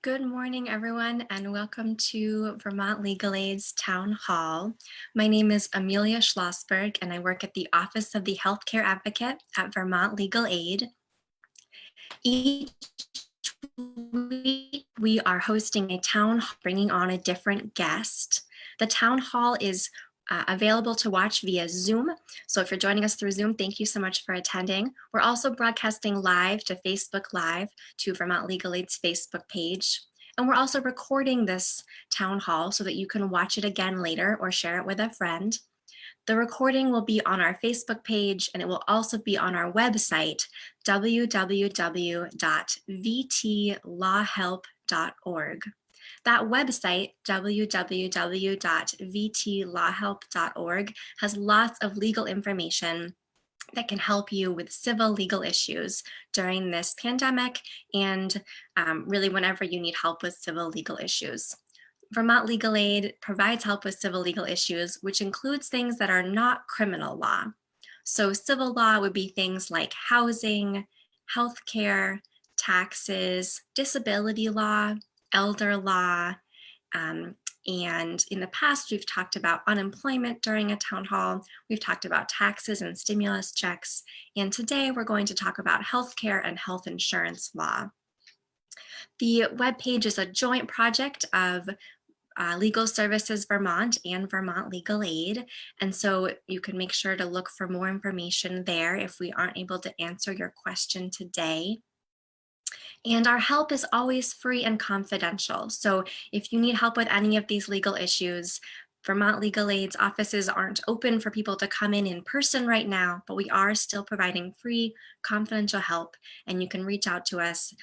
Good morning, everyone, and welcome to Vermont Legal Aid's Town Hall. My name is Amelia Schlossberg, and I work at the Office of the Healthcare Advocate at Vermont Legal Aid. Each week, we are hosting a town hall, bringing on a different guest. The town hall is available to watch via Zoom. So if you're joining us through Zoom, thank you so much for attending. We're also broadcasting live to Facebook Live to Vermont Legal Aid's Facebook page. And we're also recording this town hall so that you can watch it again later or share it with a friend. The recording will be on our Facebook page, and it will also be on our website, www.vtlawhelp.org. That website, www.vtlawhelp.org, has lots of legal information that can help you with civil legal issues during this pandemic and really whenever you need help with civil legal issues. Vermont Legal Aid provides help with civil legal issues, which includes things that are not criminal law. So civil law would be things like housing, healthcare, taxes, disability law, elder law, and in the past, we've talked about unemployment during a town hall. We've talked about taxes and stimulus checks. And today we're going to talk about healthcare and health insurance law. The webpage is a joint project of Legal Services Vermont and Vermont Legal Aid. And so you can make sure to look for more information there if we aren't able to answer your question today. And our help is always free and confidential. So if you need help with any of these legal issues, Vermont Legal Aid's offices aren't open for people to come in person right now, but we are still providing free, confidential help. And you can reach out to us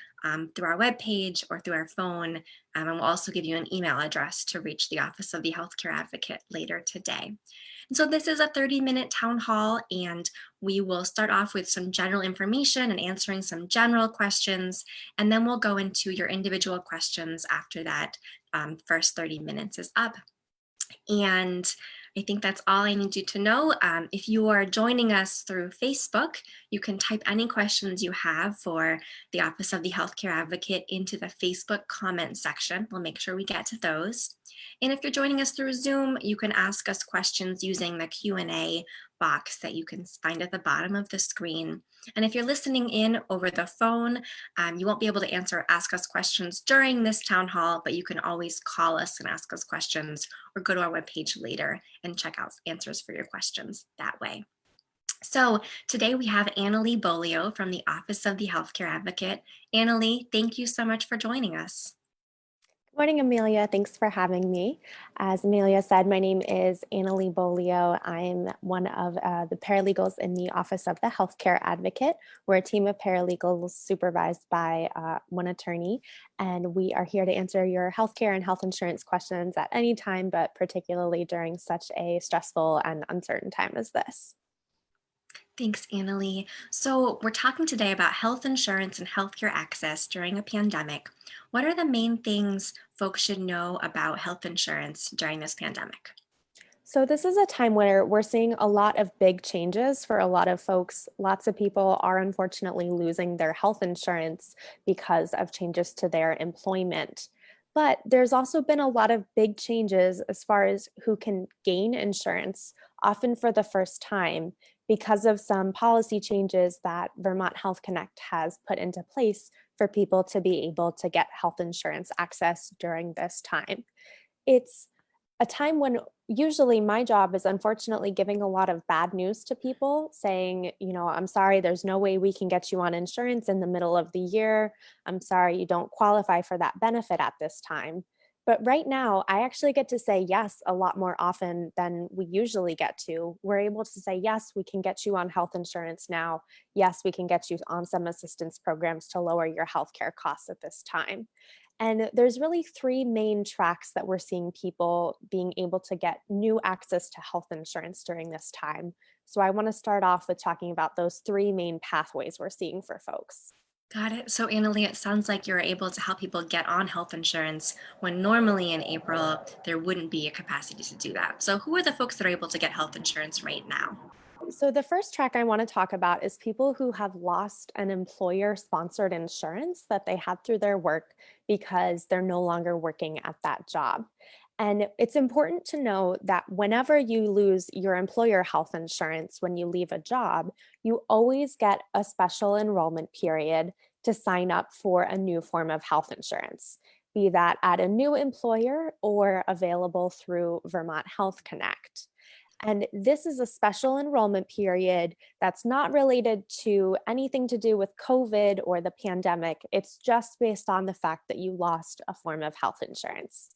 through our webpage or through our phone. And we'll also give you an email address to reach the Office of the Healthcare Advocate later today. And so this is a 30-minute town hall, and we will start off with some general information and answering some general questions, and then we'll go into your individual questions after that first 30 minutes is up. And I think that's all I need you to know. If you are joining us through Facebook, you can type any questions you have for the Office of the Healthcare Advocate into the Facebook comment section. We'll make sure we get to those. And if you're joining us through Zoom, you can ask us questions using the Q&A box that you can find at the bottom of the screen. And if you're listening in over the phone, you won't be able to ask us questions during this town hall, but you can always call us and ask us questions or go to our webpage later and check out answers for your questions that way. So today we have Annalee Beaulieu from the Office of the Healthcare Advocate. Annalee, thank you so much for joining us. Good morning, Amelia. Thanks for having me. As Amelia said, my name is Annalee Beaulieu. I'm one of the paralegals in the Office of the Healthcare Advocate. We're a team of paralegals supervised by one attorney, and we are here to answer your healthcare and health insurance questions at any time, but particularly during such a stressful and uncertain time as this. Thanks, Annalee. So we're talking today about health insurance and healthcare access during a pandemic. What are the main things folks should know about health insurance during this pandemic? So this is a time where we're seeing a lot of big changes for a lot of folks. Lots of people are unfortunately losing their health insurance because of changes to their employment. But there's also been a lot of big changes as far as who can gain insurance, often for the first time, because of some policy changes that Vermont Health Connect has put into place for people to be able to get health insurance access during this time. It's a time when usually my job is unfortunately giving a lot of bad news to people, saying, I'm sorry, there's no way we can get you on insurance in the middle of the year. I'm sorry, you don't qualify for that benefit at this time. But right now, I actually get to say yes a lot more often than we usually get to. We're able to say, yes, we can get you on health insurance now. Yes, we can get you on some assistance programs to lower your healthcare costs at this time. And there's really three main tracks that we're seeing people being able to get new access to health insurance during this time. So I want to start off with talking about those three main pathways we're seeing for folks. Got it. So Annalee, it sounds like you're able to help people get on health insurance when normally in April, there wouldn't be a capacity to do that. So who are the folks that are able to get health insurance right now? So, the first track I want to talk about is people who have lost an employer sponsored insurance that they had through their work because they're no longer working at that job. And it's important to know that whenever you lose your employer health insurance when you leave a job, you always get a special enrollment period to sign up for a new form of health insurance, be that at a new employer or available through Vermont Health Connect. And this is a special enrollment period that's not related to anything to do with COVID or the pandemic. It's just based on the fact that you lost a form of health insurance.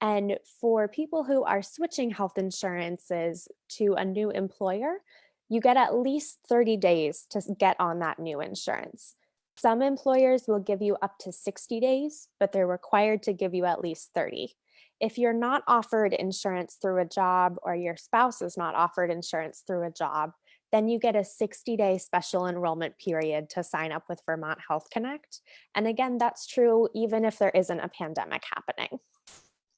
And for people who are switching health insurances to a new employer, you get at least 30 days to get on that new insurance. Some employers will give you up to 60 days, but they're required to give you at least 30. If you're not offered insurance through a job or your spouse is not offered insurance through a job, then you get a 60-day special enrollment period to sign up with Vermont Health Connect. And again, that's true even if there isn't a pandemic happening.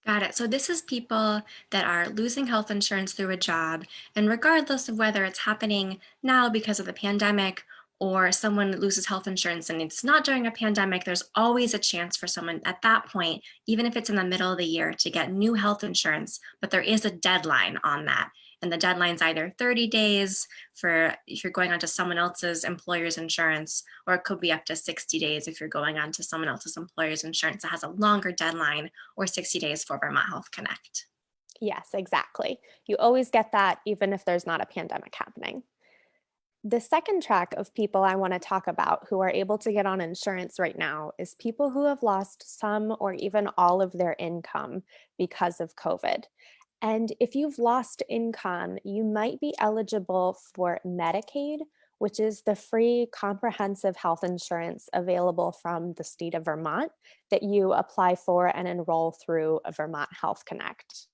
Got it. So this is people that are losing health insurance through a job, and regardless of whether it's happening now because of the pandemic or someone loses health insurance and it's not during a pandemic, there's always a chance for someone at that point, even if it's in the middle of the year, to get new health insurance, but there is a deadline on that. And the deadline's either 30 days for if you're going onto someone else's employer's insurance, or it could be up to 60 days if you're going onto someone else's employer's insurance that has a longer deadline, or 60 days for Vermont Health Connect. Yes, exactly. You always get that even if there's not a pandemic happening. The second track of people I want to talk about who are able to get on insurance right now is people who have lost some or even all of their income because of COVID. And if you've lost income, you might be eligible for Medicaid, which is the free comprehensive health insurance available from the state of Vermont that you apply for and enroll through a Vermont Health Connect.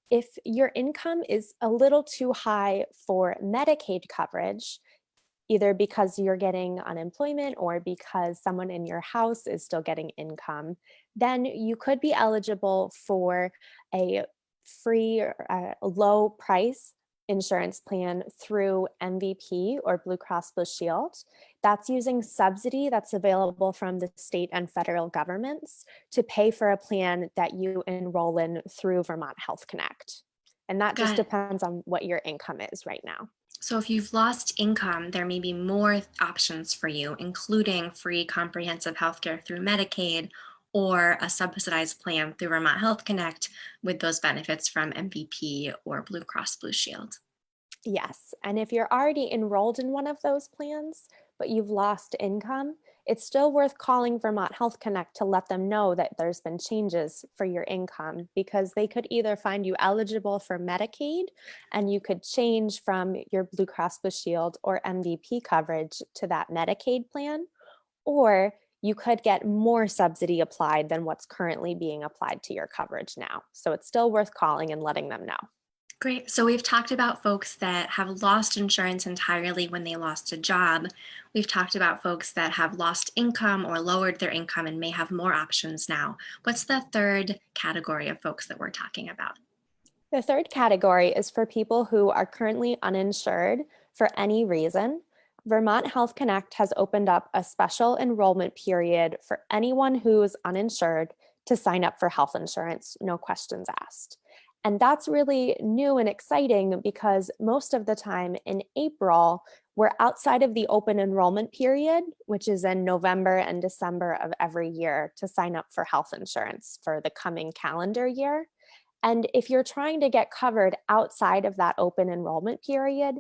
If your income is a little too high for Medicaid coverage, either because you're getting unemployment or because someone in your house is still getting income, then you could be eligible for a free low price insurance plan through MVP or Blue Cross Blue Shield. That's using subsidy that's available from the state and federal governments to pay for a plan that you enroll in through Vermont Health Connect. And that just Got it. depends on what your income is right now. So if you've lost income, there may be more options for you, including free comprehensive healthcare through Medicaid or a subsidized plan through Vermont Health Connect with those benefits from MVP or Blue Cross Blue Shield. Yes. And if you're already enrolled in one of those plans, but you've lost income, it's still worth calling Vermont Health Connect to let them know that there's been changes for your income, because they could either find you eligible for Medicaid and you could change from your Blue Cross Blue Shield or MVP coverage to that Medicaid plan, or you could get more subsidy applied than what's currently being applied to your coverage now. So it's still worth calling and letting them know. Great. So we've talked about folks that have lost insurance entirely when they lost a job. We've talked about folks that have lost income or lowered their income and may have more options now. What's the third category of folks that we're talking about? The third category is for people who are currently uninsured for any reason. Vermont Health Connect has opened up a special enrollment period for anyone who is uninsured to sign up for health insurance, no questions asked. And that's really new and exciting because most of the time in April, we're outside of the open enrollment period, which is in November and December of every year to sign up for health insurance for the coming calendar year. And if you're trying to get covered outside of that open enrollment period,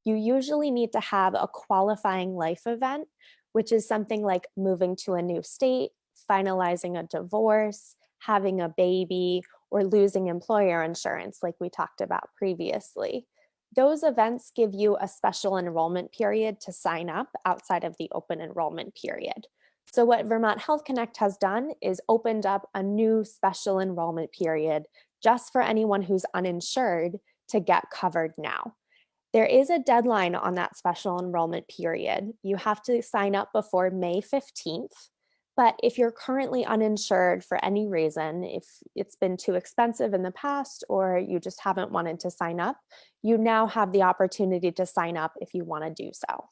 you usually need to have a qualifying life event, which is something like moving to a new state, finalizing a divorce, having a baby, or losing employer insurance, like we talked about previously. Those events give you a special enrollment period to sign up outside of the open enrollment period. So what Vermont Health Connect has done is opened up a new special enrollment period just for anyone who's uninsured to get covered now. There is a deadline on that special enrollment period. You have to sign up before May 15th. But if you're currently uninsured for any reason, if it's been too expensive in the past or you just haven't wanted to sign up, you now have the opportunity to sign up if you want to do so.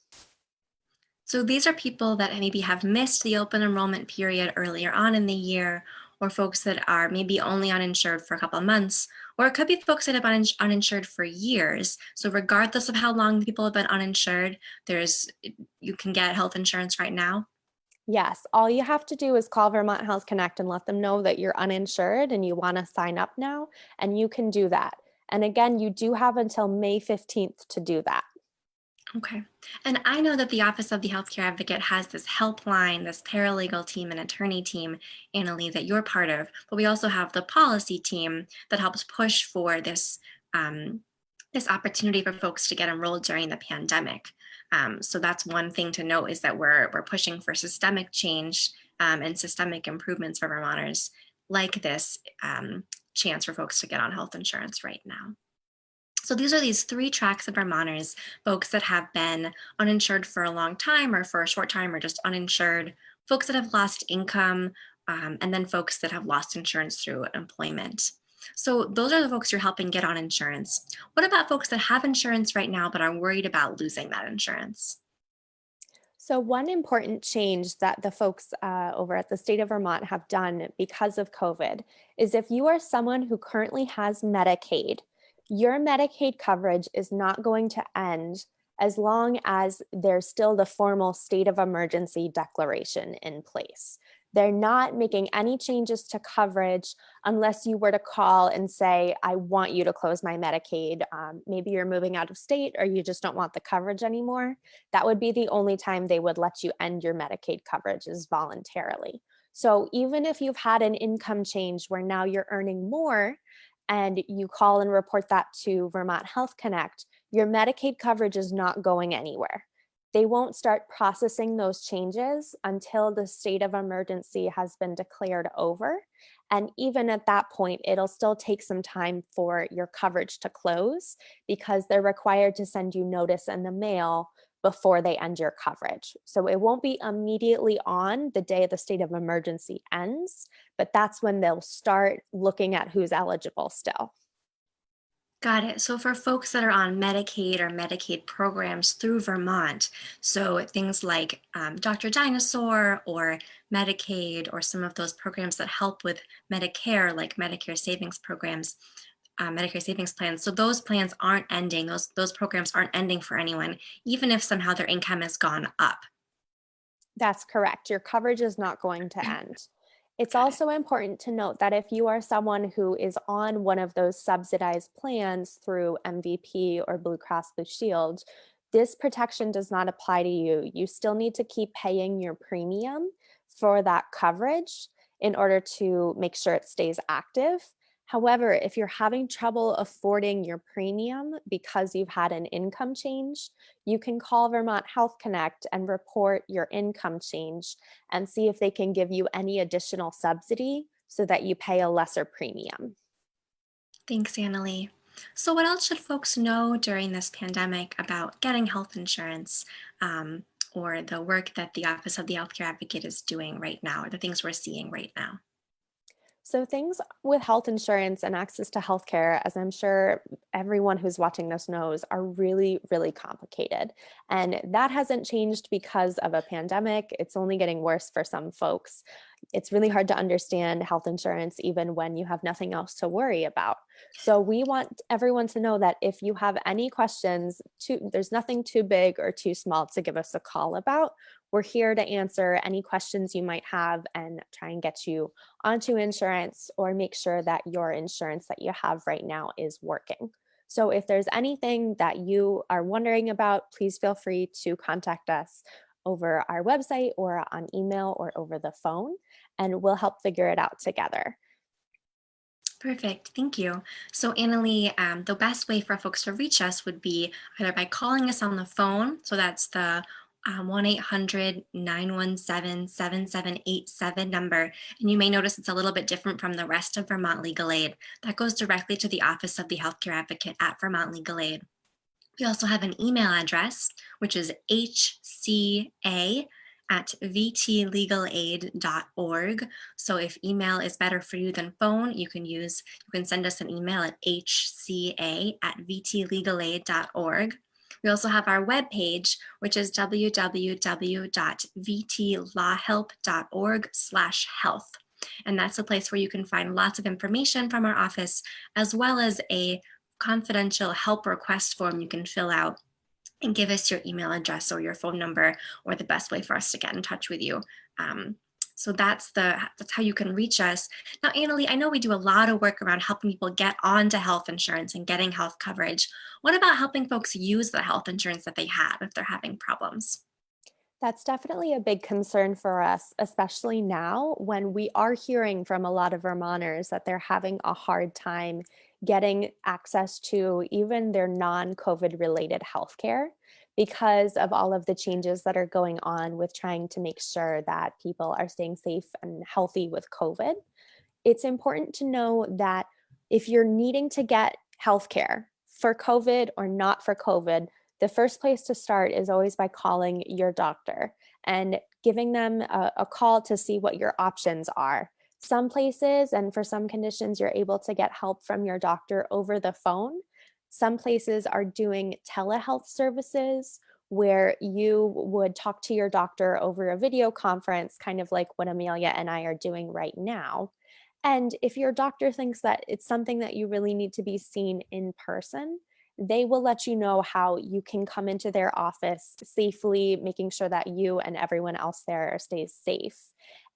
So these are people that maybe have missed the open enrollment period earlier on in the year, or folks that are maybe only uninsured for a couple of months, or it could be folks that have been uninsured for years. So regardless of how long people have been uninsured, you can get health insurance right now. Yes, all you have to do is call Vermont Health Connect and let them know that you're uninsured and you want to sign up now, and you can do that. And again, you do have until May 15th to do that. Okay. And I know that the Office of the Healthcare Advocate has this helpline, this paralegal team and attorney team, Annalee, that you're part of. But we also have the policy team that helps push for um, this opportunity for folks to get enrolled during the pandemic. So that's one thing to note is that we're pushing for systemic change and systemic improvements for Vermonters like this chance for folks to get on health insurance right now. So these are these three tracks of Vermonters, folks that have been uninsured for a long time or for a short time or just uninsured, folks that have lost income, and then folks that have lost insurance through employment. So those are the folks you're helping get on insurance. What about folks that have insurance right now but are worried about losing that insurance? So, one important change that the folks over at the state of Vermont have done because of COVID is if you are someone who currently has Medicaid, your Medicaid coverage is not going to end as long as there's still the formal state of emergency declaration in place. They're not making any changes to coverage unless you were to call and say, I want you to close my Medicaid. Maybe you're moving out of state or you just don't want the coverage anymore. That would be the only time they would let you end your Medicaid coverage is voluntarily. So even if you've had an income change where now you're earning more and you call and report that to Vermont Health Connect, your Medicaid coverage is not going anywhere. They won't start processing those changes until the state of emergency has been declared over. And even at that point, it'll still take some time for your coverage to close because they're required to send you notice in the mail before they end your coverage. So it won't be immediately on the day the state of emergency ends, but that's when they'll start looking at who's eligible still. Got it. So for folks that are on Medicaid or Medicaid programs through Vermont, so things like Dr. Dinosaur or Medicaid or some of those programs that help with Medicare, like Medicare savings programs, Medicare savings plans. So those plans aren't ending. Those programs aren't ending for anyone, even if somehow their income has gone up. That's correct. Your coverage is not going to end. It's Got it. also important to note that if you are someone who is on one of those subsidized plans through MVP or Blue Cross Blue Shield, this protection does not apply to you. You still need to keep paying your premium for that coverage in order to make sure it stays active. However, if you're having trouble affording your premium because you've had an income change, you can call Vermont Health Connect and report your income change and see if they can give you any additional subsidy so that you pay a lesser premium. Thanks, Annalee. So, what else should folks know during this pandemic about getting health insurance or the work that the Office of the Healthcare Advocate is doing right now, or the things we're seeing right now? So, things with health insurance and access to healthcare, as I'm sure everyone who's watching this knows, are really, really complicated. And that hasn't changed because of a pandemic. It's only getting worse for some folks. It's really hard to understand health insurance even when you have nothing else to worry about. So, we want everyone to know that if you have any questions, there's nothing too big or too small to give us a call about. We're here to answer any questions you might have and try and get you onto insurance or make sure that your insurance that you have right now is working. So if there's anything that you are wondering about, please feel free to contact us over our website or on email or over the phone, and we'll help figure it out together. Perfect. Thank you. So, Annalee, the best way for folks to reach us would be either by calling us on the phone. So that's the 1-800-917-7787 number. And you may notice it's a little bit different from the rest of Vermont Legal Aid. That goes directly to the Office of the Healthcare Advocate at Vermont Legal Aid. We also have an email address, which is hca at vtlegalaid.org. So if email is better for you than phone, you can send us an email at hca@vtlegalaid.org. We also have our webpage, which is www.vtlawhelp.org/health. And that's a place where you can find lots of information from our office, as well as a confidential help request form you can fill out and give us your email address or your phone number, or the best way for us to get in touch with you. So that's how you can reach us. Now, Annalee, I know we do a lot of work around helping people get onto health insurance and getting health coverage. What about helping folks use the health insurance that they have if they're having problems? That's definitely a big concern for us, especially now when we are hearing from a lot of Vermonters that they're having a hard time getting access to even their non-COVID related healthcare because of all of the changes that are going on with trying to make sure that people are staying safe and healthy with COVID. It's important to know that if you're needing to get healthcare for COVID or not for COVID, the first place to start is always by calling your doctor and giving them a call to see what your options are. Some places and for some conditions, you're able to get help from your doctor over the phone. Some places are doing telehealth services where you would talk to your doctor over a video conference, kind of like what Amelia and I are doing right now. And if your doctor thinks that it's something that you really need to be seen in person, they will let you know how you can come into their office safely, making sure that you and everyone else there stays safe.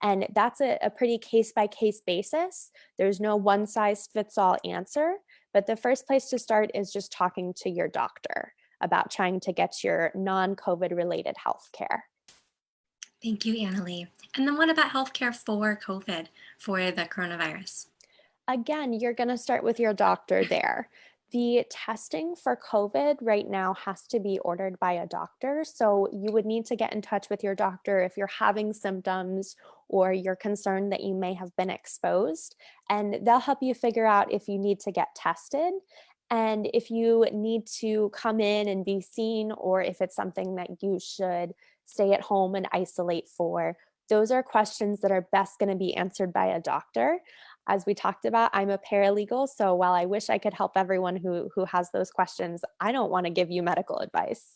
And that's a pretty case by case basis. There's no one size fits all answer, but the first place to start is just talking to your doctor about trying to get your non COVID related health care. Thank you, Annalee. And then what about healthcare for COVID, for the coronavirus? Again, you're going to start with your doctor there. The testing for COVID right now has to be ordered by a doctor. So you would need to get in touch with your doctor if you're having symptoms or you're concerned that you may have been exposed. And they'll help you figure out if you need to get tested and if you need to come in and be seen, or if it's something that you should stay at home and isolate for. Those are questions that are best going to be answered by a doctor. As we talked about, I'm a paralegal, so while I wish I could help everyone who has those questions, I don't want to give you medical advice.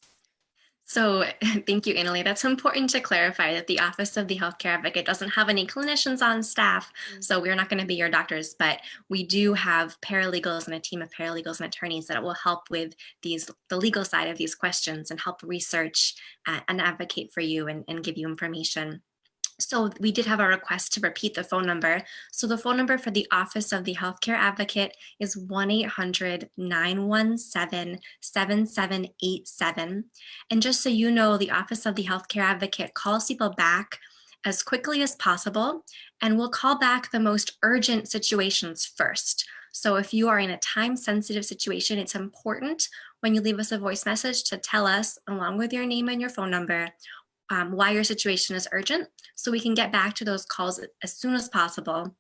So thank you, Annalee. That's important to clarify that the Office of the Healthcare Advocate doesn't have any clinicians on staff, so we're not going to be your doctors, but we do have paralegals and a team of paralegals and attorneys that will help with the legal side of these questions and help research and advocate for you and give you information. So we did have a request to repeat the phone number. So the phone number for the Office of the Healthcare Advocate is 1-800-917-7787. And just so you know, the Office of the Healthcare Advocate calls people back as quickly as possible, and will call back the most urgent situations first. So if you are in a time-sensitive situation, it's important when you leave us a voice message to tell us, along with your name and your phone number, why your situation is urgent, so we can get back to those calls as soon as possible.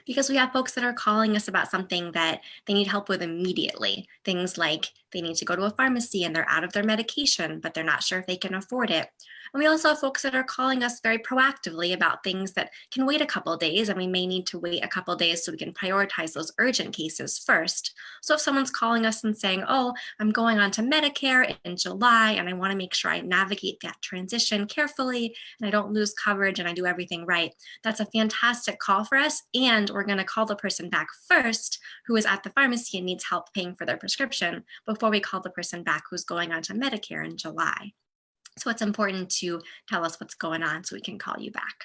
Because we have folks that are calling us about something that they need help with immediately. Things like they need to go to a pharmacy and they're out of their medication, but they're not sure if they can afford it. And we also have folks that are calling us very proactively about things that can wait a couple of days, and we may need to wait a couple of days so we can prioritize those urgent cases first. So if someone's calling us and saying, oh, I'm going on to Medicare in July and I want to make sure I navigate that transition carefully and I don't lose coverage and I do everything right, that's a fantastic call for us. And we're going to call the person back first who is at the pharmacy and needs help paying for their prescription before we call the person back who's going on to Medicare in July. So it's important to tell us what's going on so we can call you back.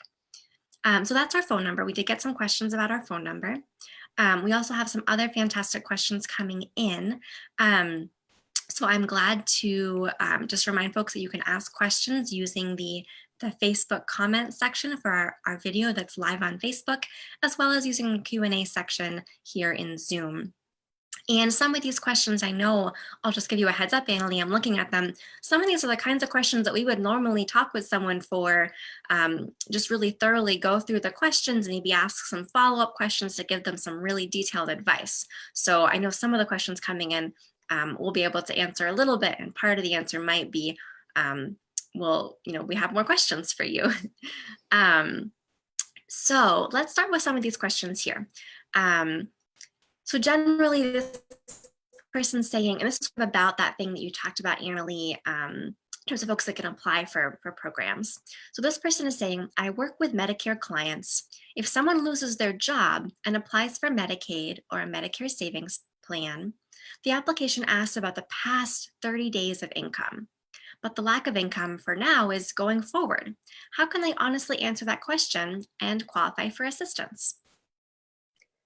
So that's our phone number. We did get some questions about our phone number. We also have some other fantastic questions coming in. So I'm glad to just remind folks that you can ask questions using the Facebook comment section for our video that's live on Facebook, as well as using the Q&A section here in Zoom. And some of these questions, I know, I'll just give you a heads up, Annalee, I'm looking at them. Some of these are the kinds of questions that we would normally talk with someone for, just really thoroughly go through the questions and maybe ask some follow-up questions to give them some really detailed advice. So I know some of the questions coming in we'll be able to answer a little bit, and part of the answer might be we have more questions for you. So let's start with some of these questions here. So generally, this person's saying, and this is about that thing that you talked about, Annalee, in terms of folks that can apply for programs. So this person is saying, I work with Medicare clients. If someone loses their job and applies for Medicaid or a Medicare savings plan, the application asks about the past 30 days of income, but the lack of income for now is going forward. How can they honestly answer that question and qualify for assistance?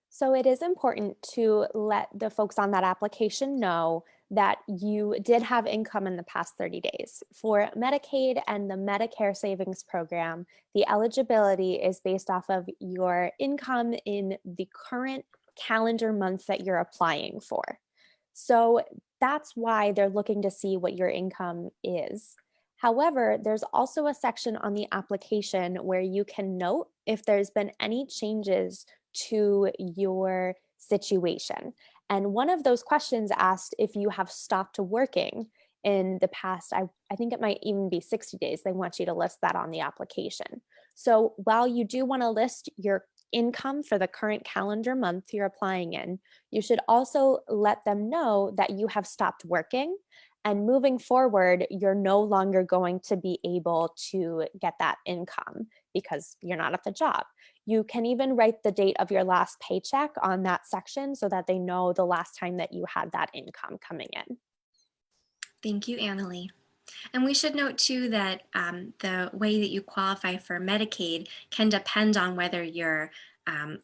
So it is important to let the folks on that application know that you did have income in the past 30 days. For Medicaid and the Medicare savings program, the eligibility is based off of your income in the current calendar month that you're applying for. So that's why they're looking to see what your income is. However, there's also a section on the application where you can note if there's been any changes to your situation. And one of those questions asked if you have stopped working in the past, I think it might even be 60 days. They want you to list that on the application. So while you do want to list your income for the current calendar month you're applying in, you should also let them know that you have stopped working. And moving forward, you're no longer going to be able to get that income because you're not at the job. You can even write the date of your last paycheck on that section so that they know the last time that you had that income coming in. Thank you, Annalee. And we should note too that the way that you qualify for Medicaid can depend on whether you're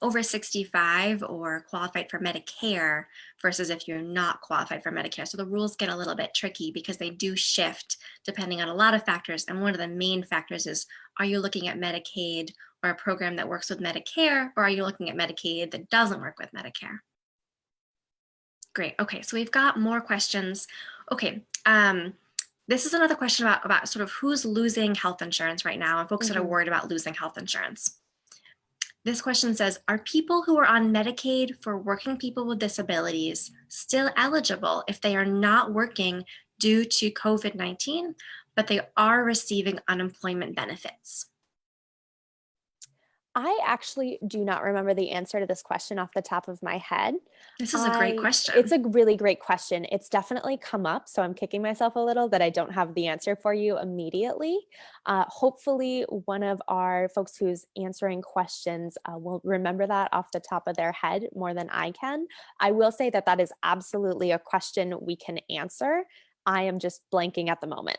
over 65 or qualified for Medicare versus if you're not qualified for Medicare. So the rules get a little bit tricky because they do shift depending on a lot of factors. And one of the main factors is, are you looking at Medicaid or a program that works with Medicare, or are you looking at Medicaid that doesn't work with Medicare? Great. Okay, so we've got more questions. Okay. This is another question about sort of who's losing health insurance right now and folks that are worried about losing health insurance. This question says, are people who are on Medicaid for working people with disabilities still eligible if they are not working due to COVID-19, but they are receiving unemployment benefits? I actually do not remember the answer to this question off the top of my head. This is a great question. It's a really great question. It's definitely come up, so I'm kicking myself a little that I don't have the answer for you immediately. Hopefully, one of our folks who's answering questions will remember that off the top of their head more than I can. I will say that that is absolutely a question we can answer. I am just blanking at the moment.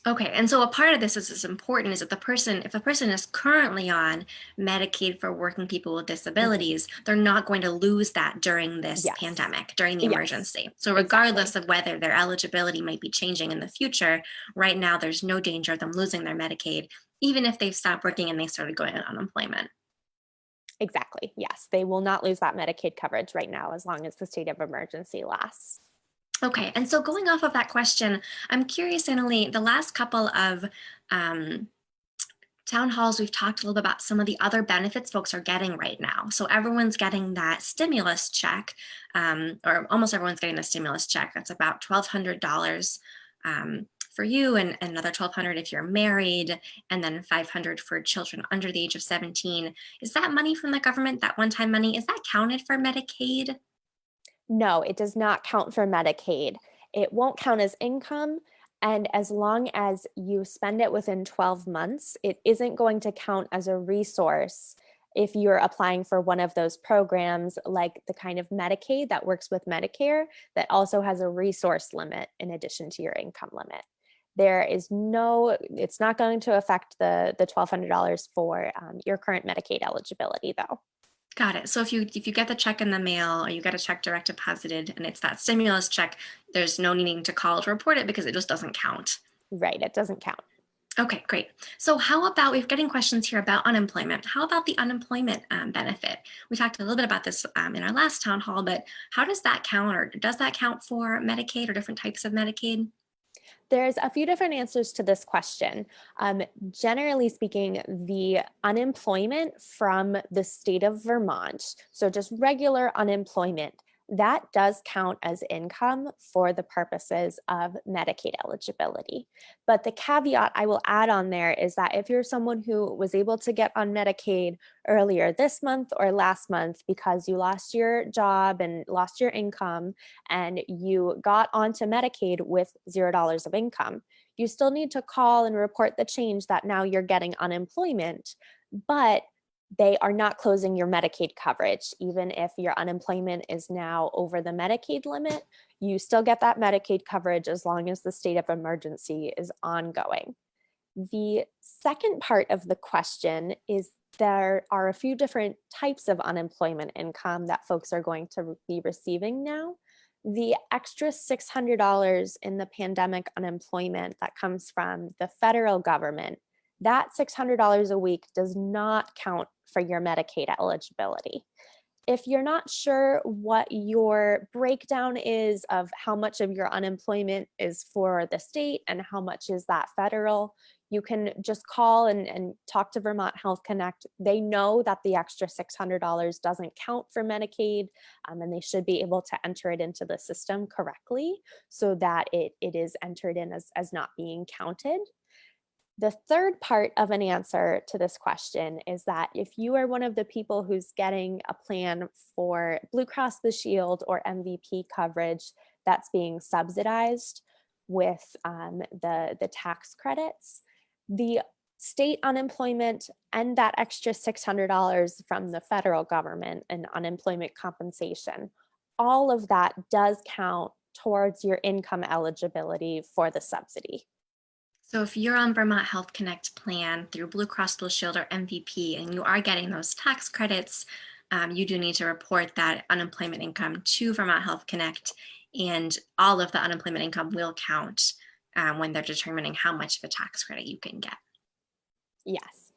Okay, and so a part of this is important is that if a person is currently on Medicaid for working people with disabilities, they're not going to lose that during this pandemic, during the emergency. So regardless of whether their eligibility might be changing in the future, right now there's no danger of them losing their Medicaid, even if they've stopped working and they started going on unemployment. Exactly, yes. They will not lose that Medicaid coverage right now as long as the state of emergency lasts. Okay, and so going off of that question, I'm curious, Annalee, the last couple of town halls, we've talked a little bit about some of the other benefits folks are getting right now. So everyone's getting that stimulus check, or almost everyone's getting the stimulus check. That's about $1,200 for you, and another $1,200 if you're married, and then $500 for children under the age of 17. Is that money from the government, that one-time money, is that counted for Medicaid? No, it does not count for Medicaid. It won't count as income. And as long as you spend it within 12 months, it isn't going to count as a resource if you're applying for one of those programs, like the kind of Medicaid that works with Medicare, that also has a resource limit in addition to your income limit. It's not going to affect the $1,200 for your current Medicaid eligibility, though. Got it. So if you get the check in the mail or you get a check direct deposited and it's that stimulus check, there's no needing to call to report it because it just doesn't count. Right, it doesn't count. Okay, great. So how about, we're getting questions here about unemployment. How about the unemployment benefit? We talked a little bit about this in our last town hall, but how does that count, or does that count for Medicaid or different types of Medicaid? There's a few different answers to this question. Generally speaking, the unemployment from the state of Vermont, so just regular unemployment, that does count as income for the purposes of Medicaid eligibility. But the caveat I will add on there is that if you're someone who was able to get on Medicaid earlier this month or last month because you lost your job and lost your income and you got onto Medicaid with $0 of income, you still need to call and report the change that now you're getting unemployment, but they are not closing your Medicaid coverage. Even if your unemployment is now over the Medicaid limit, you still get that Medicaid coverage as long as the state of emergency is ongoing. The second part of the question is there are a few different types of unemployment income that folks are going to be receiving now. The extra $600 in the pandemic unemployment that comes from the federal government, that $600 a week does not count for your Medicaid eligibility. If you're not sure what your breakdown is of how much of your unemployment is for the state and how much is that federal, you can just call and talk to Vermont Health Connect. They know that the extra $600 doesn't count for Medicaid, and they should be able to enter it into the system correctly so that it is entered in as not being counted. The third part of an answer to this question is that if you are one of the people who's getting a plan for Blue Cross Blue Shield or MVP coverage that's being subsidized with the tax credits, the state unemployment and that extra $600 from the federal government and unemployment compensation, all of that does count towards your income eligibility for the subsidy. So if you're on Vermont Health Connect plan through Blue Cross Blue Shield or MVP and you are getting those tax credits, you do need to report that unemployment income to Vermont Health Connect, and all of the unemployment income will count when they're determining how much of a tax credit you can get. Yes.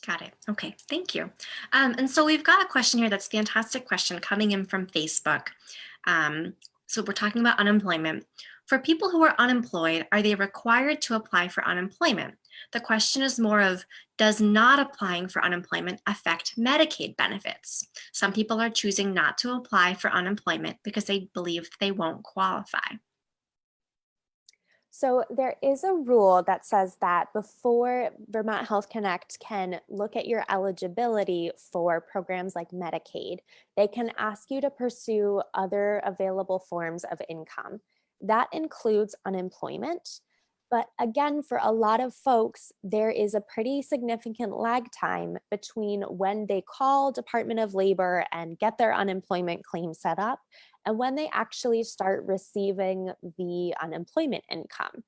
Got it. Okay, thank you. And so we've got a question here that's a fantastic question coming in from Facebook. So we're talking about unemployment. For people who are unemployed, are they required to apply for unemployment? The question is more of, does not applying for unemployment affect Medicaid benefits? Some people are choosing not to apply for unemployment because they believe they won't qualify. So there is a rule that says that before Vermont Health Connect can look at your eligibility for programs like Medicaid, they can ask you to pursue other available forms of income. That includes unemployment. But again, for a lot of folks, there is a pretty significant lag time between when they call Department of Labor and get their unemployment claim set up and when they actually start receiving the unemployment income.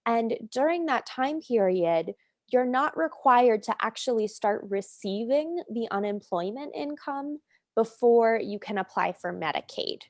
And during that time period, you're not required to actually start receiving the unemployment income before you can apply for Medicaid.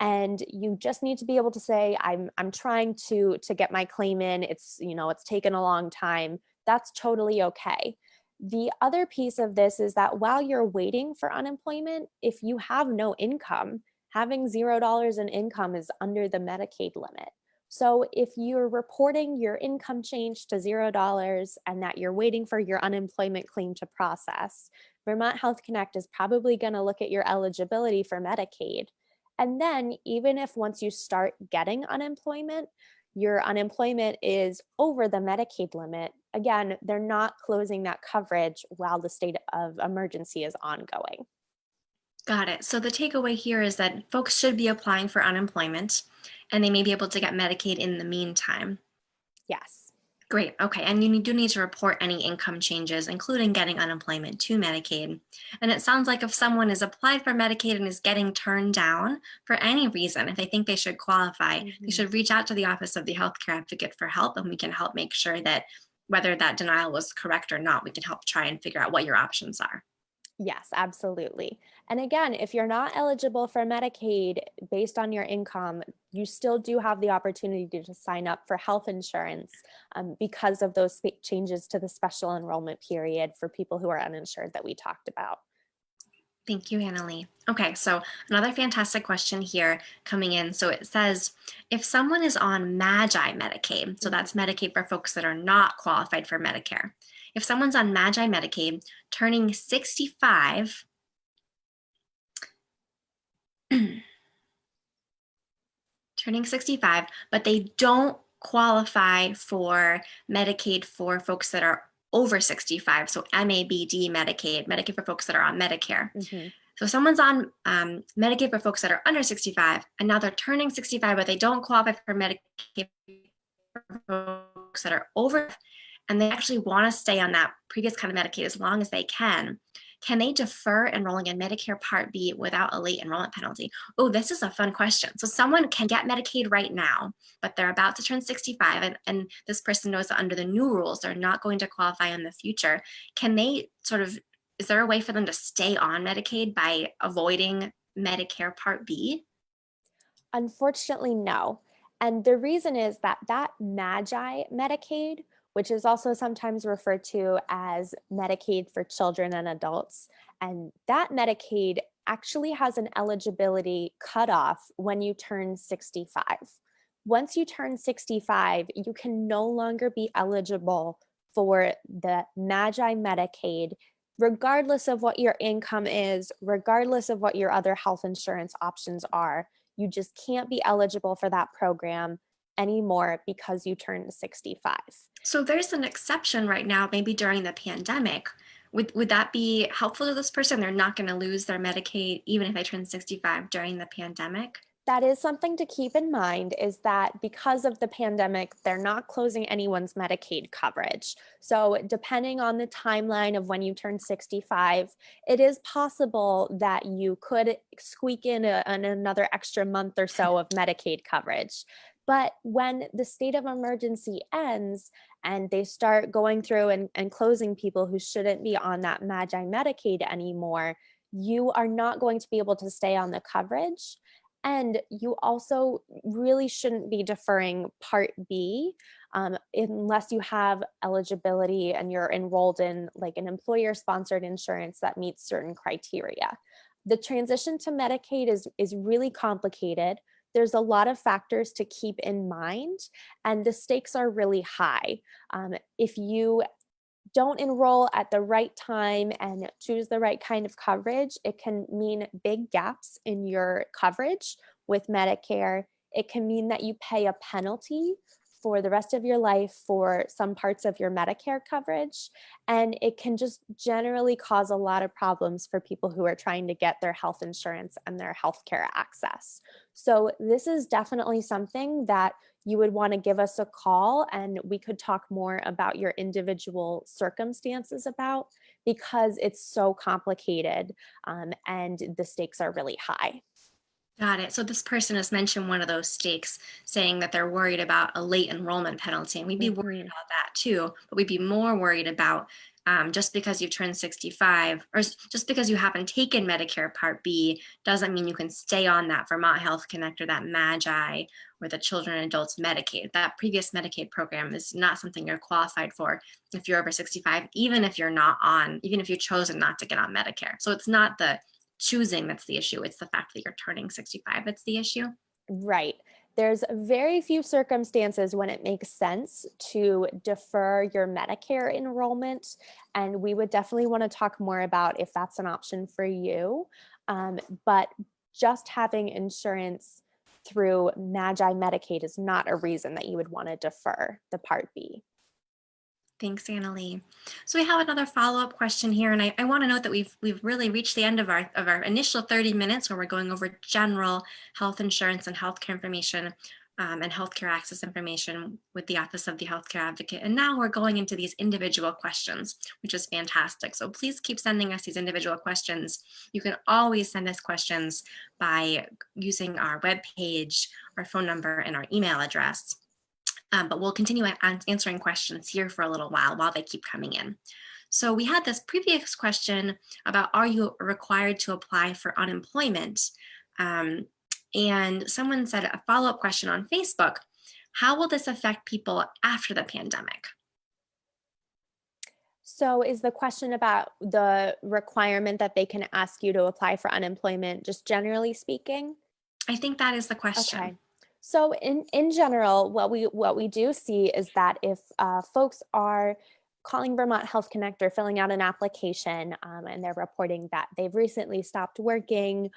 And you just need to be able to say, I'm trying to get my claim in. It's taken a long time. That's totally okay. The other piece of this is that while you're waiting for unemployment, if you have no income, having $0 in income is under the Medicaid limit. So if you're reporting your income change to $0 and that you're waiting for your unemployment claim to process, Vermont Health Connect is probably going to look at your eligibility for Medicaid. And then even if once you start getting unemployment, your unemployment is over the Medicaid limit, again, they're not closing that coverage while the state of emergency is ongoing. Got it. So the takeaway here is that folks should be applying for unemployment and they may be able to get Medicaid in the meantime. Yes. Great. Okay. And you do need to report any income changes, including getting unemployment, to Medicaid. And it sounds like if someone has applied for Medicaid and is getting turned down for any reason, if they think they should qualify, they should reach out to the Office of the Healthcare Advocate for help, and we can help make sure that whether that denial was correct or not, we can help try and figure out what your options are. Yes, absolutely. And again, if you're not eligible for Medicaid based on your income, you still do have the opportunity to sign up for health insurance because of those changes to the special enrollment period for people who are uninsured that we talked about. Thank you, Annalee. Okay, so another fantastic question here coming in. So it says, if someone is on Magi Medicaid, so that's Medicaid for folks that are not qualified for Medicare. If someone's on Magi Medicaid, turning 65, turning 65, but they don't qualify for Medicaid for folks that are over 65. So MABD Medicaid, Medicaid for folks that are on Medicare. Mhm. So someone's on Medicaid for folks that are under 65, and now they're turning 65, but they don't qualify for Medicaid for folks that are over, and they actually want to stay on that previous kind of Medicaid as long as they can they defer enrolling in Medicare Part B without a late enrollment penalty? Oh, this is a fun question. So someone can get Medicaid right now, but they're about to turn 65, and this person knows that under the new rules, they're not going to qualify in the future. Can they is there a way for them to stay on Medicaid by avoiding Medicare Part B? Unfortunately, no. And the reason is that MAGI Medicaid, which is also sometimes referred to as Medicaid for children and adults, and that Medicaid actually has an eligibility cutoff when you turn 65. Once you turn 65, you can no longer be eligible for the MAGI Medicaid, regardless of what your income is, regardless of what your other health insurance options are. You just can't be eligible for that program anymore because you turned 65. So there's an exception right now, maybe during the pandemic. Would that be helpful to this person? They're not going to lose their Medicaid even if they turn 65 during the pandemic? That is something to keep in mind, is that because of the pandemic, they're not closing anyone's Medicaid coverage. So depending on the timeline of when you turn 65, it is possible that you could squeak in another extra month or so of Medicaid coverage. But when the state of emergency ends and they start going through and closing people who shouldn't be on that MAGI Medicaid anymore, you are not going to be able to stay on the coverage. And you also really shouldn't be deferring Part B unless you have eligibility and you're enrolled in like an employer-sponsored insurance that meets certain criteria. The transition to Medicaid is really complicated. There's a lot of factors to keep in mind, and the stakes are really high. If you don't enroll at the right time and choose the right kind of coverage, it can mean big gaps in your coverage with Medicare. It can mean that you pay a penalty for the rest of your life for some parts of your Medicare coverage. And it can just generally cause a lot of problems for people who are trying to get their health insurance and their healthcare access. So this is definitely something that you would want to give us a call and we could talk more about your individual circumstances about, because it's so complicated and the stakes are really high. Got it. So this person has mentioned one of those stakes, saying that they're worried about a late enrollment penalty. And we'd be worried Mhm. about that too, but we'd be more worried about just because you've turned 65 or just because you haven't taken Medicare Part B doesn't mean you can stay on that Vermont Health Connect or that MAGI or the Children and Adults Medicaid. That previous Medicaid program is not something you're qualified for if you're over 65, even if you're not on, even if you've chosen not to get on Medicare. So it's not the choosing that's the issue. It's the fact that you're turning 65 that's the issue. Right. There's very few circumstances when it makes sense to defer your Medicare enrollment. And we would definitely want to talk more about if that's an option for you. But just having insurance through MAGI Medicaid is not a reason that you would want to defer the Part B. Thanks, Annalee. So we have another follow-up question here, and I want to note that we've really reached the end of our initial 30 minutes where we're going over general health insurance and healthcare information and healthcare access information with the Office of the Healthcare Advocate. And now we're going into these individual questions, which is fantastic. So please keep sending us these individual questions. You can always send us questions by using our webpage, our phone number, and our email address. But we'll continue answering questions here for a little while they keep coming in. So we had this previous question about, are you required to apply for unemployment? And someone said a follow-up question on Facebook, how will this affect people after the pandemic? So is the question about the requirement that they can ask you to apply for unemployment, just generally speaking? I think that is the question. Okay. So in general, what we do see is that if folks are calling Vermont Health Connect or filling out an application and they're reporting that they've recently stopped working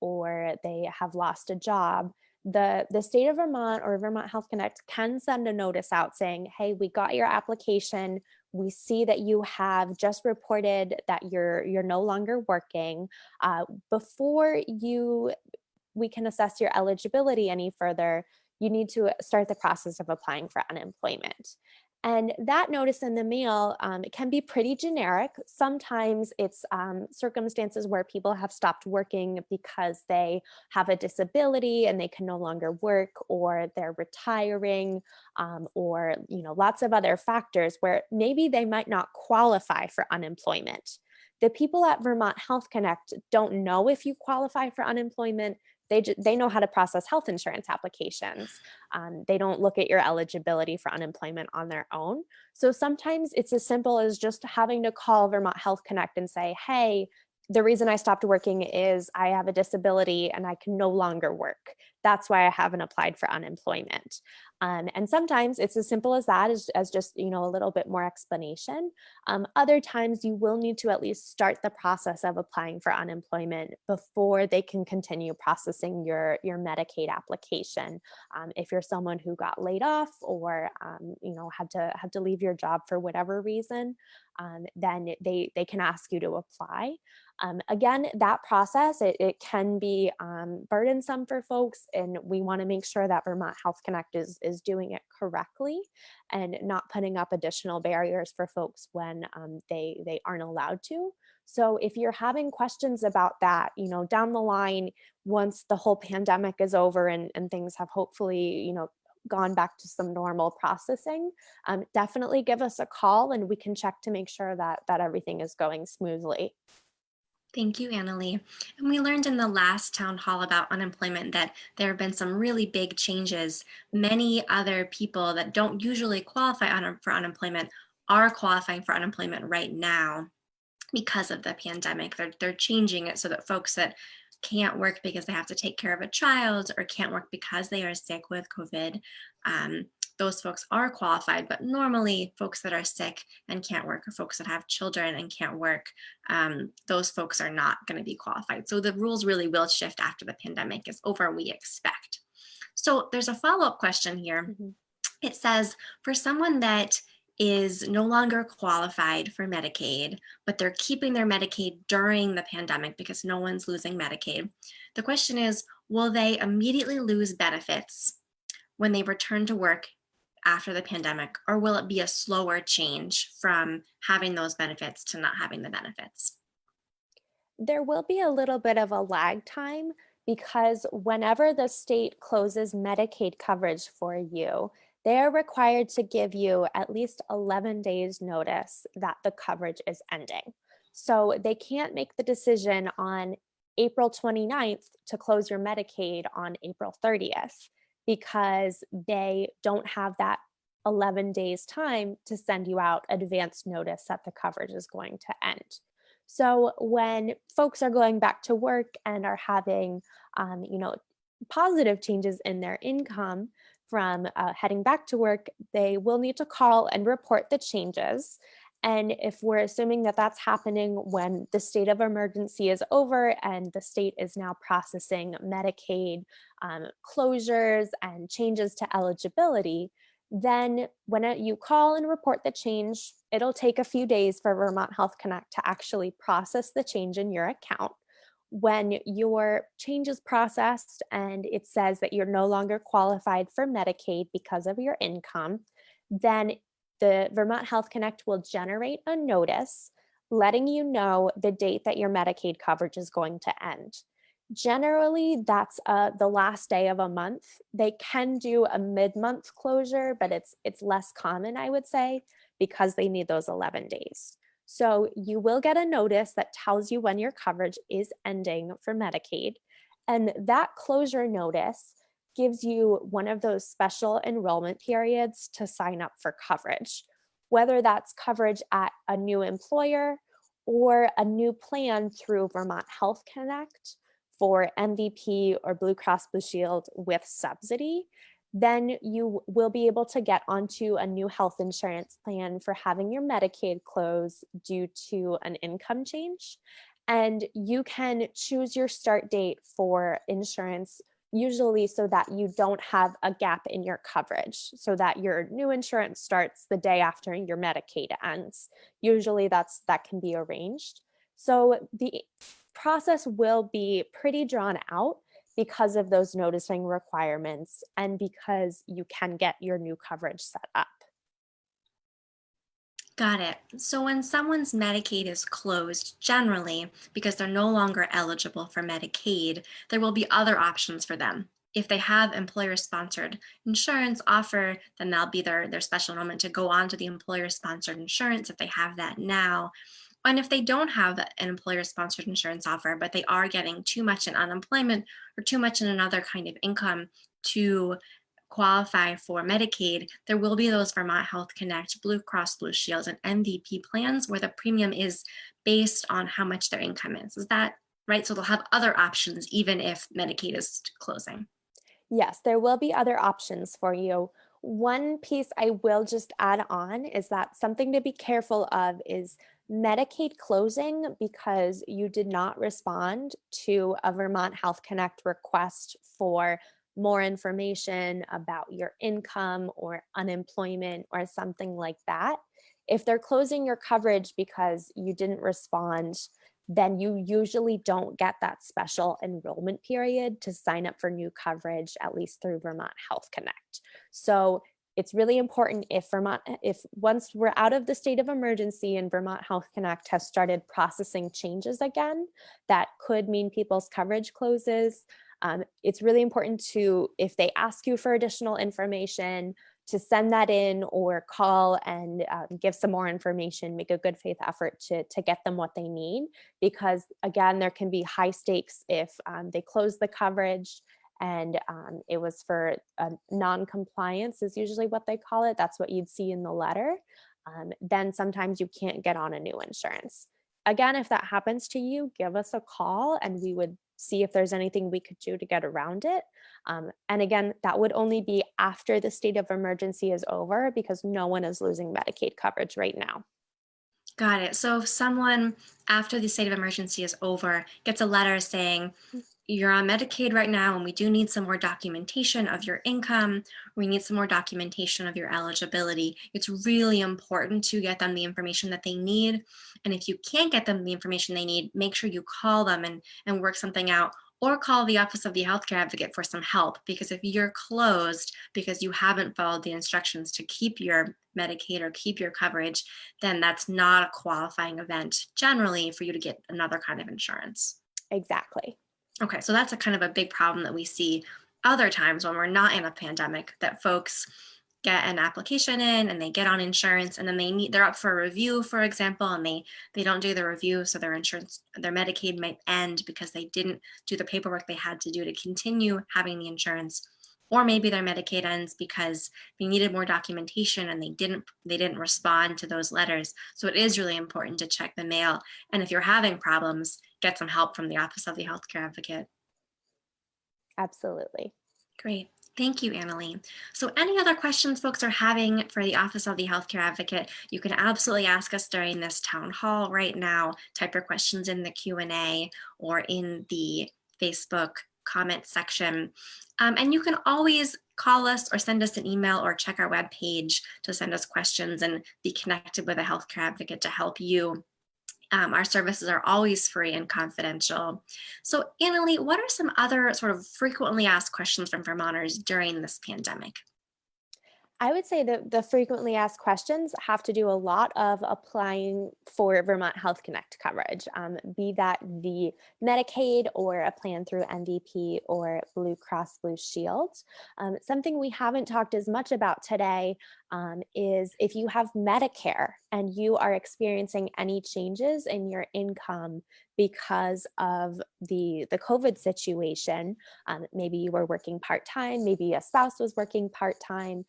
or they have lost a job, the state of Vermont or Vermont Health Connect can send a notice out saying, hey, we got your application. We see that you have just reported that you're no longer working. Before we can assess your eligibility any further, you need to start the process of applying for unemployment. And that notice in the mail, it can be pretty generic. Sometimes it's circumstances where people have stopped working because they have a disability and they can no longer work, or they're retiring, or lots of other factors where maybe they might not qualify for unemployment. The people at Vermont Health Connect don't know if you qualify for unemployment. They know how to process health insurance applications. They don't look at your eligibility for unemployment on their own. So sometimes it's as simple as just having to call Vermont Health Connect and say, hey, the reason I stopped working is I have a disability and I can no longer work. That's why I haven't applied for unemployment. And sometimes it's as simple as that, as just a little bit more explanation. Other times you will need to at least start the process of applying for unemployment before they can continue processing your Medicaid application. If you're someone who got laid off or had to leave your job for whatever reason, then they can ask you to apply. Again, that process, it can be burdensome for folks, and we want to make sure that Vermont Health Connect is doing it correctly and not putting up additional barriers for folks when they aren't allowed to. So if you're having questions about that, down the line, once the whole pandemic is over and things have hopefully, gone back to some normal processing, definitely give us a call and we can check to make sure that everything is going smoothly. Thank you, Annalee. And we learned in the last town hall about unemployment that there have been some really big changes. Many other people that don't usually qualify for unemployment are qualifying for unemployment right now because of the pandemic. They're changing it so that folks that can't work because they have to take care of a child or can't work because they are sick with COVID, those folks are qualified. But normally folks that are sick and can't work, or folks that have children and can't work, those folks are not going to be qualified. So the rules really will shift after the pandemic is over, we expect. So there's a follow-up question here. Mhm. It says, for someone that is no longer qualified for Medicaid, but they're keeping their Medicaid during the pandemic because no one's losing Medicaid. The question is, will they immediately lose benefits when they return to work after the pandemic, or will it be a slower change from having those benefits to not having the benefits? There will be a little bit of a lag time because whenever the state closes Medicaid coverage for you, they are required to give you at least 11 days notice that the coverage is ending. So they can't make the decision on April 29th to close your Medicaid on April 30th because they don't have that 11 days time to send you out advance notice that the coverage is going to end. So when folks are going back to work and are having, positive changes in their income from heading back to work, they will need to call and report the changes. And if we're assuming that that's happening when the state of emergency is over and the state is now processing Medicaid closures and changes to eligibility, then when you call and report the change, it'll take a few days for Vermont Health Connect to actually process the change in your account. When your change is processed and it says that you're no longer qualified for Medicaid because of your income, then the Vermont Health Connect will generate a notice letting you know the date that your Medicaid coverage is going to end. Generally, that's the last day of a month. They can do a mid-month closure, but it's less common, I would say, because they need those 11 days. So you will get a notice that tells you when your coverage is ending for Medicaid. And that closure notice gives you one of those special enrollment periods to sign up for coverage, whether that's coverage at a new employer or a new plan through Vermont Health Connect for MVP or Blue Cross Blue Shield with subsidy. Then you will be able to get onto a new health insurance plan for having your Medicaid close due to an income change. And you can choose your start date for insurance usually so that you don't have a gap in your coverage, so that your new insurance starts the day after your Medicaid ends. Usually that can be arranged. So the process will be pretty drawn out because of those noticing requirements and because you can get your new coverage set up. Got it. So when someone's Medicaid is closed, generally, because they're no longer eligible for Medicaid, there will be other options for them. If they have employer-sponsored insurance offer, then that'll be their special enrollment to go on to the employer-sponsored insurance if they have that now. And if they don't have an employer-sponsored insurance offer, but they are getting too much in unemployment or too much in another kind of income to qualify for Medicaid, there will be those Vermont Health Connect, Blue Cross Blue Shields, and MVP plans where the premium is based on how much their income is. Is that right? So they'll have other options even if Medicaid is closing. Yes, there will be other options for you. One piece I will just add on is that something to be careful of is Medicaid closing because you did not respond to a Vermont Health Connect request for more information about your income or unemployment or something like that. If they're closing your coverage because you didn't respond, then you usually don't get that special enrollment period to sign up for new coverage, at least through Vermont Health Connect. So it's really important if once we're out of the state of emergency and Vermont Health Connect has started processing changes again, that could mean people's coverage closes. It's really important to, if they ask you for additional information, to send that in or call and give some more information, make a good faith effort to get them what they need. Because again, there can be high stakes if they close the coverage and it was for non-compliance is usually what they call it. That's what you'd see in the letter. Then sometimes you can't get on a new insurance. Again, if that happens to you, give us a call and we would see if there's anything we could do to get around it. And again, that would only be after the state of emergency is over because no one is losing Medicaid coverage right now. Got it. So if someone, after the state of emergency is over, gets a letter saying, you're on Medicaid right now, and we do need some more documentation of your income. We need some more documentation of your eligibility. It's really important to get them the information that they need. And if you can't get them the information they need, make sure you call them and work something out, or call the Office of the Healthcare Advocate for some help. Because if you're closed because you haven't followed the instructions to keep your Medicaid or keep your coverage, then that's not a qualifying event generally for you to get another kind of insurance. Exactly. Okay, so that's a kind of a big problem that we see other times when we're not in a pandemic, that folks get an application in and they get on insurance and then they're up for a review, for example, and they don't do the review, so their insurance, their Medicaid might end because they didn't do the paperwork they had to do to continue having the insurance. Or maybe their Medicaid ends because they needed more documentation and they didn't respond to those letters. So it is really important to check the mail. And if you're having problems, get some help from the Office of the Healthcare Advocate. Absolutely. Great. Thank you, Annalee. So any other questions folks are having for the Office of the Healthcare Advocate, you can absolutely ask us during this town hall right now. Type your questions in the Q&A or in the Facebook comment section. And you can always call us or send us an email or check our webpage to send us questions and be connected with a healthcare advocate to help you. Our services are always free and confidential. So Annalee, what are some other sort of frequently asked questions from Vermonters during this pandemic? I would say that the frequently asked questions have to do a lot of applying for Vermont Health Connect coverage, be that the Medicaid or a plan through MVP or Blue Cross Blue Shield. Something we haven't talked as much about today is if you have Medicare and you are experiencing any changes in your income because of the COVID situation, maybe you were working part-time, maybe a spouse was working part-time,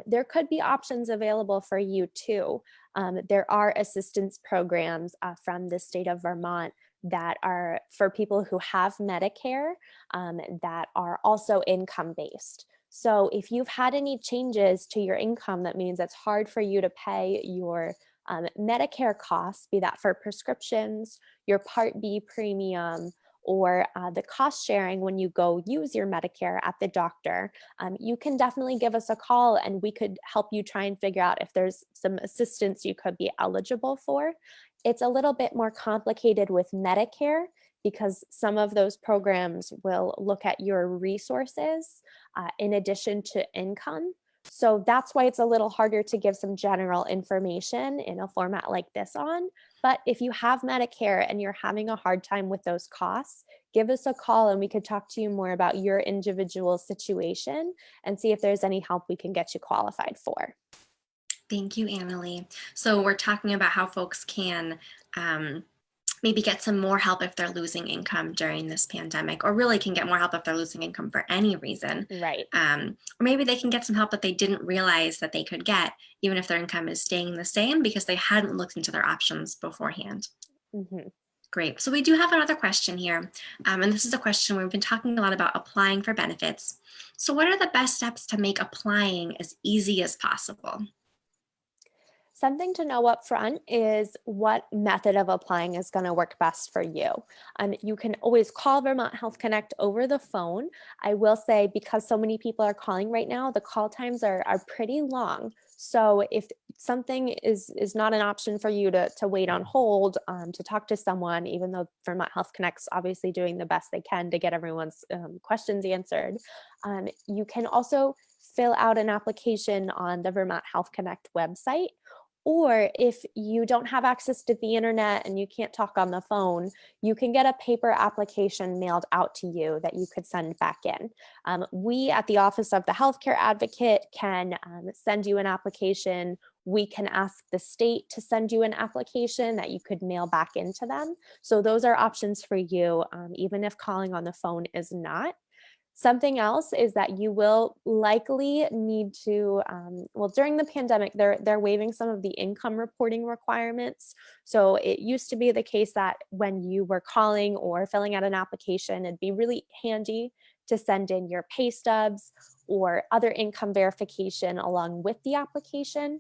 there could be options available for you too. There are assistance programs from the state of Vermont that are for people who have Medicare that are also income-based. So if you've had any changes to your income, that means it's hard for you to pay your Medicare costs, be that for prescriptions, your Part B premium, or the cost sharing when you go use your Medicare at the doctor, you can definitely give us a call and we could help you try and figure out if there's some assistance you could be eligible for. It's a little bit more complicated with Medicare because some of those programs will look at your resources in addition to income. So that's why it's a little harder to give some general information in a format like this on. But if you have Medicare and you're having a hard time with those costs, give us a call and we could talk to you more about your individual situation and see if there's any help we can get you qualified for. Thank you, Annalee. So we're talking about how folks can maybe get some more help if they're losing income during this pandemic, or really can get more help if they're losing income for any reason. Right. Or maybe they can get some help that they didn't realize that they could get, even if their income is staying the same because they hadn't looked into their options beforehand. Mhm. Great. So we do have another question here. And this is a question where we've been talking a lot about applying for benefits. So what are the best steps to make applying as easy as possible? Something to know up front is what method of applying is going to work best for you. You can always call Vermont Health Connect over the phone. I will say, because so many people are calling right now, the call times are pretty long. So if something is not an option for you to wait on hold to talk to someone, even though Vermont Health Connect's obviously doing the best they can to get everyone's questions answered, you can also fill out an application on the Vermont Health Connect website. Or if you don't have access to the internet and you can't talk on the phone, you can get a paper application mailed out to you that you could send back in. We at the Office of the Healthcare Advocate can send you an application. We can ask the state to send you an application that you could mail back into them. So those are options for you, even if calling on the phone is not. Something else is that you will likely need to, well, during the pandemic, they're waiving some of the income reporting requirements. So it used to be the case that when you were calling or filling out an application, it'd be really handy to send in your pay stubs or other income verification along with the application.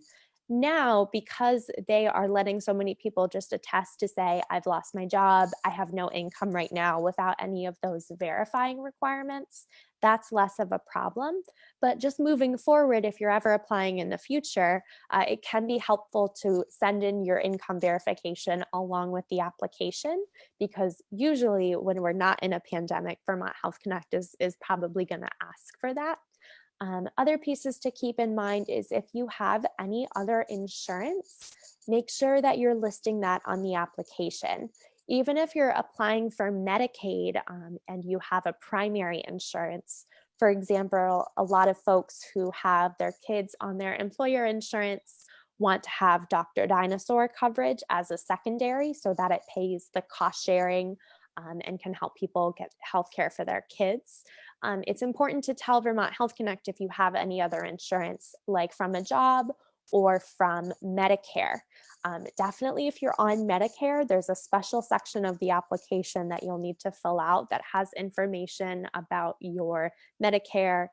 Now, because they are letting so many people just attest to say, I've lost my job, I have no income right now without any of those verifying requirements, that's less of a problem. But just moving forward, if you're ever applying in the future, it can be helpful to send in your income verification along with the application, because usually when we're not in a pandemic, Vermont Health Connect is probably going to ask for that. Other pieces to keep in mind is if you have any other insurance, make sure that you're listing that on the application. Even if you're applying for Medicaid and you have a primary insurance, for example, a lot of folks who have their kids on their employer insurance want to have Dr. Dinosaur coverage as a secondary so that it pays the cost sharing and can help people get health care for their kids. It's important to tell Vermont Health Connect if you have any other insurance, like from a job or from Medicare. Definitely, if you're on Medicare, there's a special section of the application that you'll need to fill out that has information about your Medicare.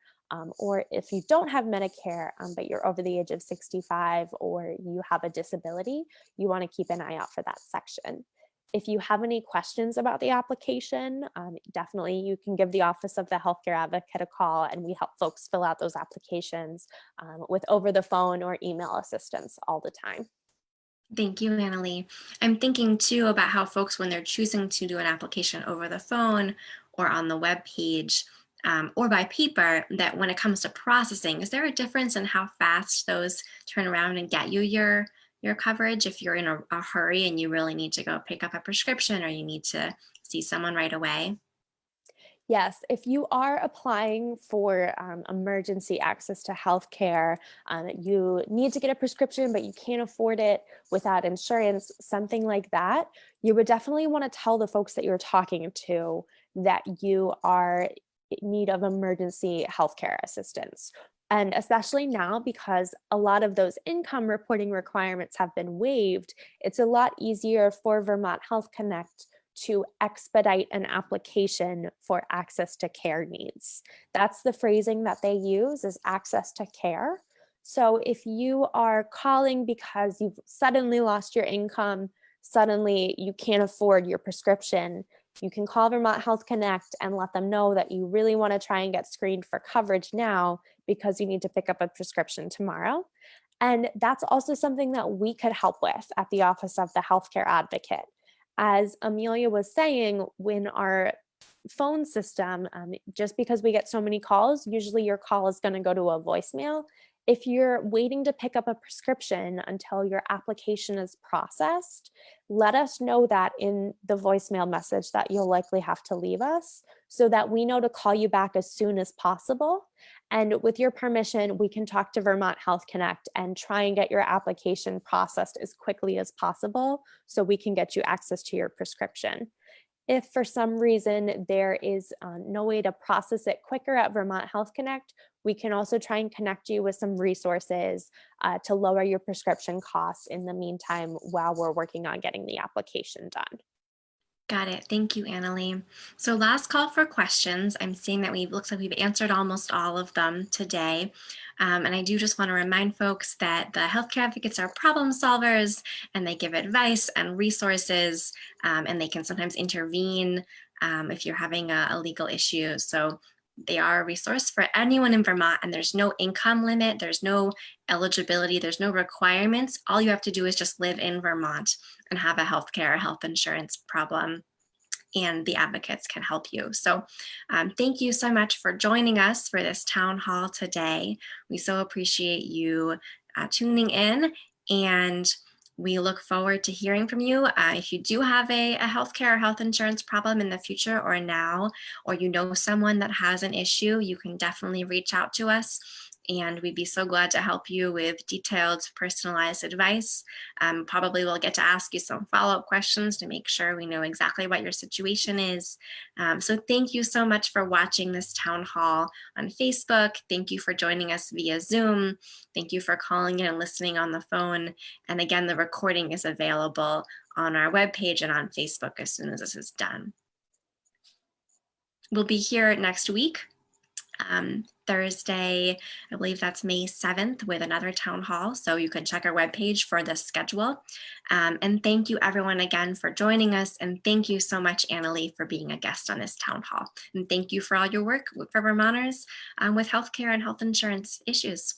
Or if you don't have Medicare, but you're over the age of 65 or you have a disability, you want to keep an eye out for that section. If you have any questions about the application, definitely you can give the Office of the Healthcare Advocate a call, and we help folks fill out those applications with over the phone or email assistance all the time. Thank you, Annalee. I'm thinking too about how folks, when they're choosing to do an application over the phone or on the web page or by paper, that when it comes to processing, is there a difference in how fast those turn around and get you your coverage if you're in a hurry and you really need to go pick up a prescription or you need to see someone right away? Yes, if you are applying for emergency access to healthcare, you need to get a prescription, but you can't afford it without insurance, something like that, you would definitely want to tell the folks that you're talking to that you are in need of emergency healthcare assistance. And especially now, because a lot of those income reporting requirements have been waived, it's a lot easier for Vermont Health Connect to expedite an application for access to care needs. That's the phrasing that they use, is access to care. So if you are calling because you've suddenly lost your income, suddenly you can't afford your prescription, You can call Vermont Health Connect and let them know that you really want to try and get screened for coverage now because you need to pick up a prescription tomorrow. And that's also something that we could help with at the Office of the Healthcare Advocate. As Amelia was saying, when our phone system, just because we get so many calls, usually your call is going to go to a voicemail. If you're waiting to pick up a prescription until your application is processed, let us know that in the voicemail message that you'll likely have to leave us so that we know to call you back as soon as possible. And with your permission, we can talk to Vermont Health Connect and try and get your application processed as quickly as possible so we can get you access to your prescription. If for some reason there is no way to process it quicker at Vermont Health Connect, we can also try and connect you with some resources to lower your prescription costs in the meantime while we're working on getting the application done. Got it. Thank you, Annalee. So last call for questions. I'm seeing that looks like we've answered almost all of them today. And I do just want to remind folks that the healthcare advocates are problem solvers and they give advice and resources, and they can sometimes intervene if you're having a legal issue. So they are a resource for anyone in Vermont, and there's no income limit, there's no eligibility, there's no requirements. All you have to do is just live in Vermont and have a health insurance problem, and the advocates can help you. So thank you so much for joining us for this town hall today. We so appreciate you tuning in, and we look forward to hearing from you. If you do have a healthcare or health insurance problem in the future or now, or you know someone that has an issue, you can definitely reach out to us. And we'd be so glad to help you with detailed, personalized advice. Probably we'll get to ask you some follow-up questions to make sure we know exactly what your situation is. So thank you so much for watching this town hall on Facebook. Thank you for joining us via Zoom. Thank you for calling in and listening on the phone. And again, the recording is available on our webpage and on Facebook as soon as this is done. We'll be here next week. Thursday, I believe that's May 7th, with another town hall. So you can check our webpage for the schedule. And thank you everyone again for joining us. And thank you so much, Annalee, for being a guest on this town hall. And thank you for all your work for Vermonters with healthcare and health insurance issues.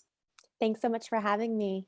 Thanks so much for having me.